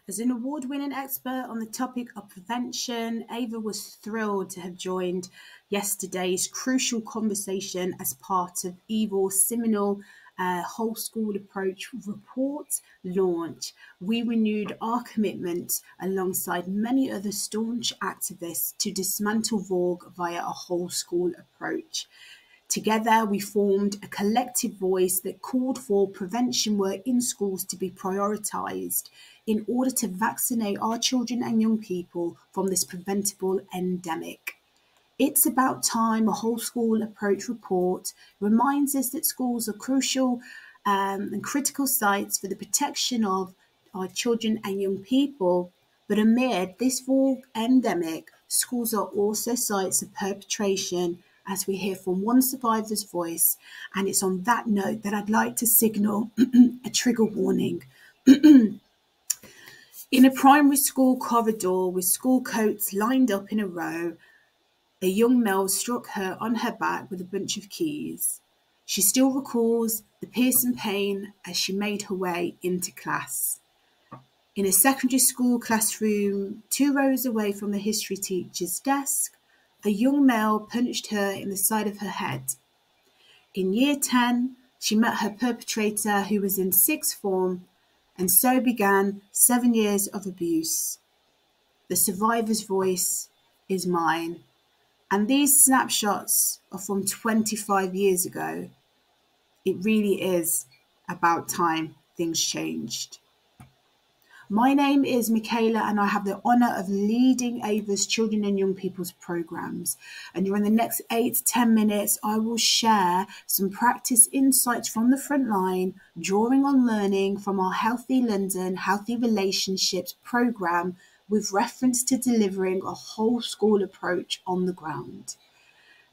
As an award-winning expert on the topic of prevention, Ava was thrilled to have joined yesterday's crucial conversation as part of EVAW's seminal whole school approach report launch. We renewed our commitment alongside many other staunch activists to dismantle VAWG via a whole school approach. Together, we formed a collective voice that called for prevention work in schools to be prioritised in order to vaccinate our children and young people from this preventable endemic. It's About Time, a whole school approach report, reminds us that schools are crucial and critical sites for the protection of our children and young people. But amid this VAWG endemic, schools are also sites of perpetration, as we hear from one survivor's voice. And it's on that note that I'd like to signal a trigger warning. In a primary school corridor with school coats lined up in a row, a young male struck her on her back with a bunch of keys. She still recalls the piercing pain as she made her way into class. In a secondary school classroom, 2 rows away from the history teacher's desk, a young male punched her in the side of her head. In year 10, she met her perpetrator, who was in 6th form, and so began 7 years of abuse. The survivor's voice is mine, and these snapshots are from 25 years ago. It really is about time things changed. My name is Michaela, and I have the honour of leading AVA's Children and Young People's programmes. And during the next 8 to 10 minutes, I will share some practice insights from the front line, drawing on learning from our Healthy London, Healthy Relationships programme with reference to delivering a whole school approach on the ground.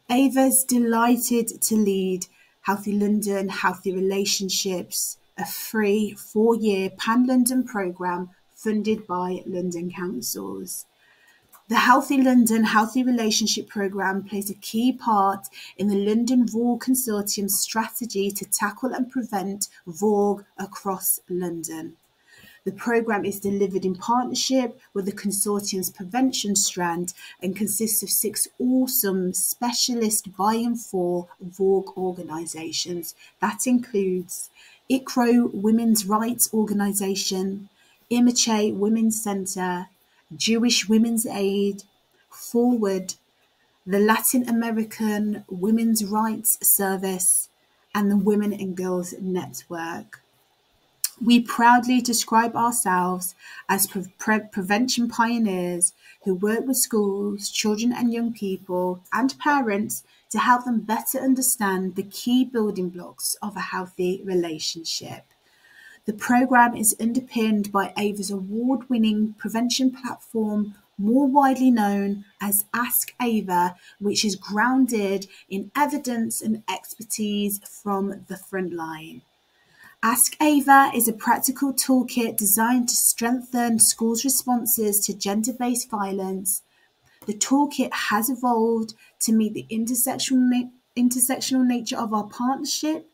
AVA's delighted to lead Healthy London, Healthy Relationships, a free 4-year pan-London programme funded by London councils. The Healthy London Healthy Relationship programme plays a key part in the London VAWG Consortium's strategy to tackle and prevent VAWG across London. The programme is delivered in partnership with the consortium's prevention strand and consists of 6 awesome specialist buy-in for VAWG organisations. That includes ICRO Women's Rights Organisation, Imache Women's Centre, Jewish Women's Aid, Forward, the Latin American Women's Rights Service, and the Women and Girls Network. We proudly describe ourselves as prevention pioneers who work with schools, children and young people, and parents to help them better understand the key building blocks of a healthy relationship. The programme is underpinned by AVA's award-winning prevention platform, more widely known as Ask AVA, which is grounded in evidence and expertise from the front line. Ask AVA is a practical toolkit designed to strengthen schools' responses to gender-based violence. The toolkit has evolved to meet the intersectional nature of our partnership,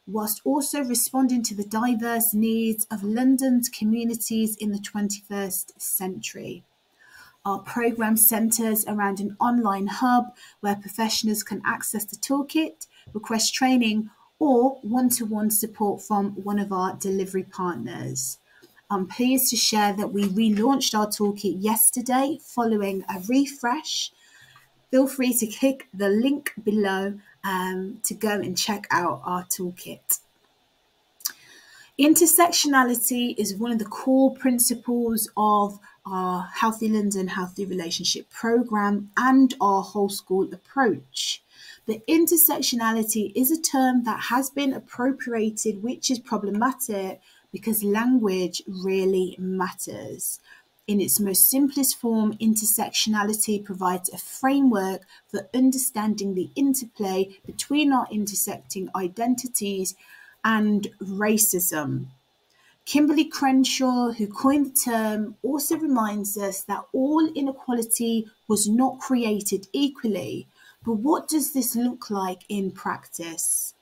whilst also responding to the diverse needs of London's communities in the 21st century. Our programme centres around an online hub where professionals can access the toolkit, request training, or one-to-one support from one of our delivery partners. I'm pleased to share that we relaunched our toolkit yesterday following a refresh. Feel free to click the link below to go and check out our toolkit. Intersectionality is one of the core principles of our Healthy London Healthy Relationship programme and our whole school approach. The intersectionality is a term that has been appropriated, which is problematic because language really matters. In its most simplest form, intersectionality provides a framework for understanding the interplay between our intersecting identities and racism. Kimberly Crenshaw, who coined the term, also reminds us that all inequality was not created equally. But what does this look like in practice?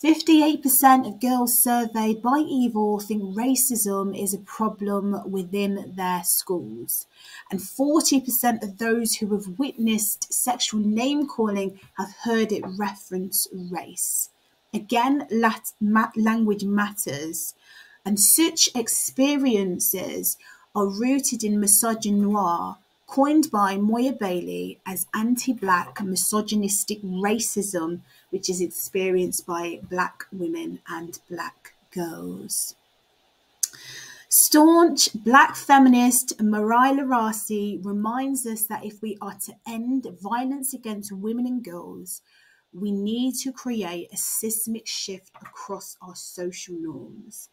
58% of girls surveyed by EVAW think racism is a problem within their schools. And 40% of those who have witnessed sexual name-calling have heard it reference race. Again, language matters. And such experiences are rooted in misogynoir, coined by Moya Bailey as anti-Black misogynistic racism, which is experienced by Black women and Black girls. Staunch Black feminist Mariah Larasi reminds us that if we are to end violence against women and girls, we need to create a systemic shift across our social norms.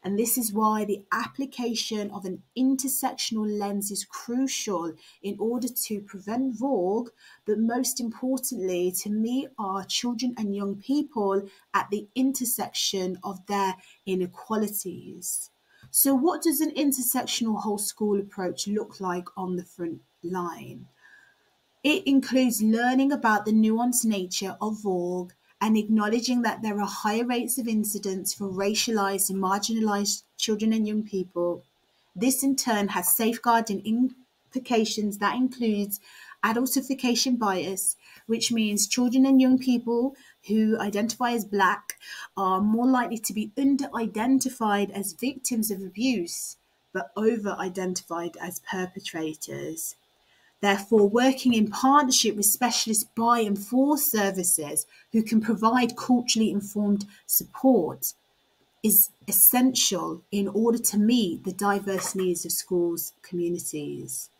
And this is why the application of an intersectional lens is crucial in order to prevent VAW, but most importantly, to meet our children and young people at the intersection of their inequalities. So what does an intersectional whole school approach look like on the front line? It includes learning about the nuanced nature of VAW and acknowledging that there are higher rates of incidence for racialized and marginalized children and young people. This in turn has safeguarding implications that includes adultification bias, which means children and young people who identify as Black are more likely to be under-identified as victims of abuse, but over-identified as perpetrators. Therefore, working in partnership with specialist by and for services who can provide culturally informed support is essential in order to meet the diverse needs of schools' communities.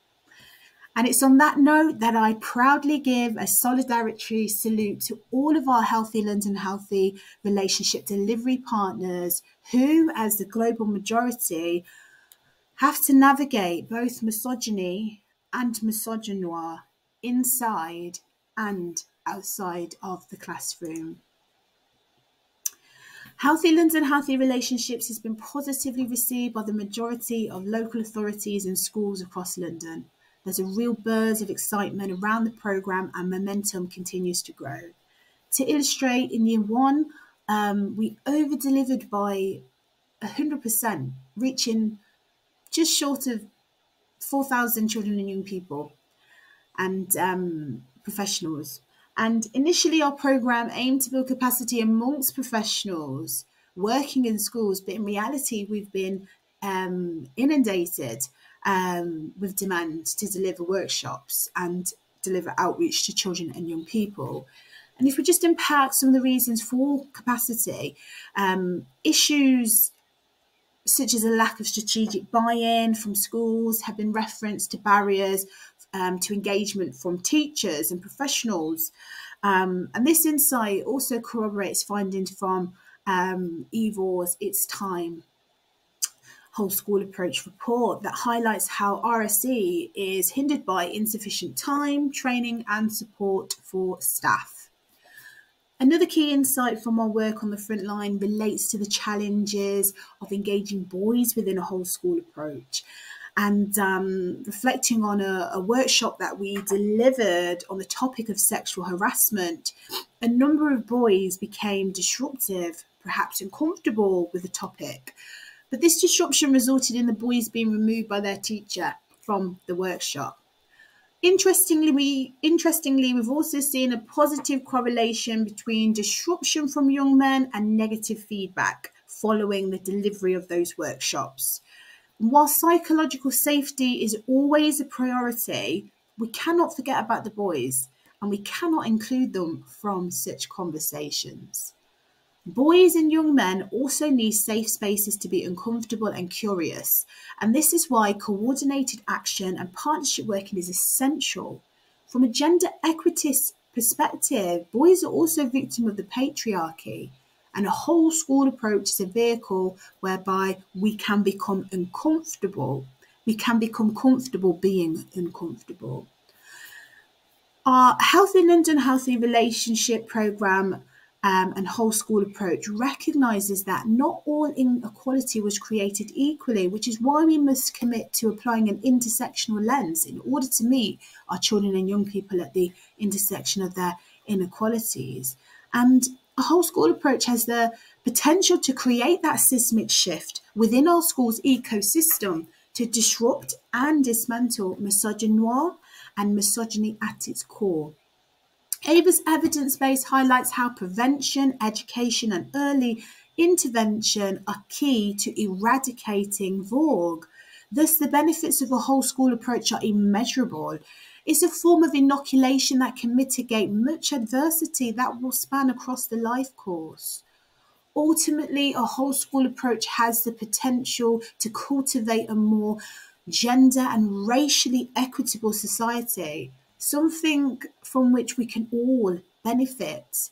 And it's on that note that I proudly give a solidarity salute to all of our Healthy London Healthy Relationship delivery partners who, as the global majority, have to navigate both misogyny and misogynoir inside and outside of the classroom. Healthy London Healthy Relationships has been positively received by the majority of local authorities and schools across London. There's a real buzz of excitement around the programme and momentum continues to grow. To illustrate, in year one, we over-delivered by 100%, reaching just short of 4,000 children and young people and professionals. And initially our programme aimed to build capacity amongst professionals working in schools, but in reality we've been inundated with demand to deliver workshops and deliver outreach to children and young people. And if we just unpack some of the reasons for capacity, issues such as a lack of strategic buy-in from schools have been referenced to barriers to engagement from teachers and professionals. And this insight also corroborates findings from EVAW's It's Time Whole School Approach report that highlights how RSE is hindered by insufficient time, training and support for staff. Another key insight from our work on the front line relates to the challenges of engaging boys within a whole school approach. And reflecting on a workshop that we delivered on the topic of sexual harassment, a number of boys became disruptive, perhaps uncomfortable with the topic. But this disruption resulted in the boys being removed by their teacher from the workshop. Interestingly, we've also seen a positive correlation between disruption from young men and negative feedback following the delivery of those workshops. While psychological safety is always a priority, we cannot forget about the boys and we cannot include them from such conversations. Boys and young men also need safe spaces to be uncomfortable and curious, and this is why coordinated action and partnership working is essential. From a gender equity perspective, boys are also victims of the patriarchy, and a whole school approach is a vehicle whereby we can become uncomfortable. We can become comfortable being uncomfortable. Our Healthy London Healthy Relationship programme and whole school approach recognises that not all inequality was created equally, which is why we must commit to applying an intersectional lens in order to meet our children and young people at the intersection of their inequalities. And A whole school approach has the potential to create that seismic shift within our school's ecosystem to disrupt and dismantle misogyny and misogyny at its core. AVA's evidence base highlights how prevention, education, and early intervention are key to eradicating VOG. Thus, the benefits of a whole school approach are immeasurable. It's a form of inoculation that can mitigate much adversity that will span across the life course. Ultimately, a whole school approach has the potential to cultivate a more gender and racially equitable society, something from which we can all benefit.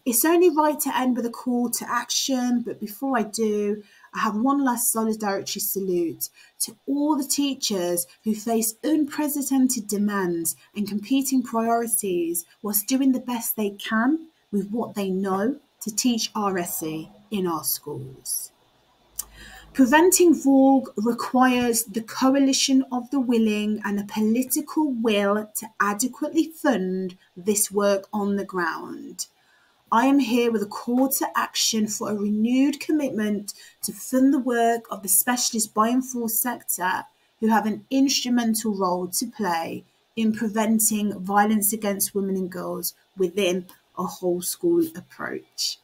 It's only right to end with a call to action, but before I do, I have one last solidarity salute to all the teachers who face unprecedented demands and competing priorities whilst doing the best they can with what they know to teach RSE in our schools. Preventing VOG requires the coalition of the willing and a political will to adequately fund this work on the ground. I am here with a call to action for a renewed commitment to fund the work of the specialist bioenforced sector who have an instrumental role to play in preventing violence against women and girls within a whole school approach.